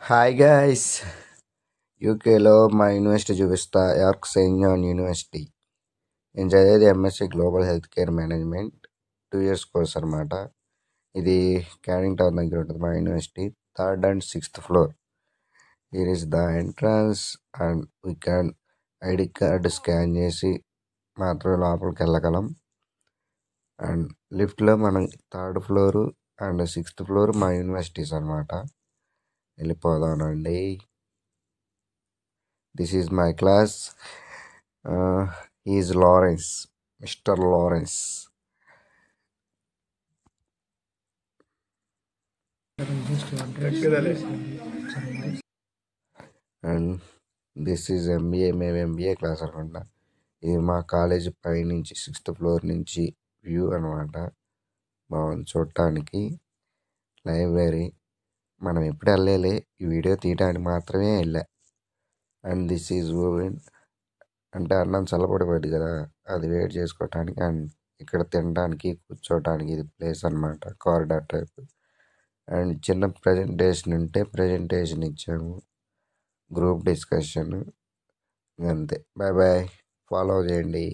Hi guys, యూకేలో మా university చూపిస్తా. York Saint John university. నేను చదివేది MSc global health care management 2 years course అనమాట. ఇది క్యానింగ్ టౌన్ దగ్గర ఉంటుంది మా university. 3rd and 6th floor. Here is the entrance and we can ID card scan చేసి మాత్రమే లోపలికి వెళ్ళగలం. అండ్ లిఫ్ట్లో మనం 3rd floor and 6th floor మా యూనివర్సిటీస్ అనమాట. వెళ్ళిపోదానండి. This is my class. Is Lawrence, mister Lawrence. And this is MBA. మేము ఎంబీఏ క్లాస్ అనమాట. ఇది మా కాలేజ్ పైనుంచి 6th floor నుంచి వ్యూ అనమాట. బాగుంది చూడటానికి. లైబ్రరీ మనం ఎప్పుడు వెళ్ళలే, ఈ వీడియో తీయడానికి మాత్రమే వెళ్ళా. అండ్ దిస్ ఈజ్ ఓవెన్, అంటే అన్నం చల్లబడిపోయింది కదా, అది వేడి చేసుకోవటానికి. అండ్ ఇక్కడ తినడానికి కూర్చోవటానికి ఇది ప్లేస్ అనమాట, కారిడార్ టైప్. అండ్ చిన్న ప్రజెంటేషన్ ఉంటే ప్రజెంటేషన్ ఇచ్చాము, గ్రూప్ డిస్కషన్. అంతే. బాయ్ బాయ్, ఫాలో చేయండి.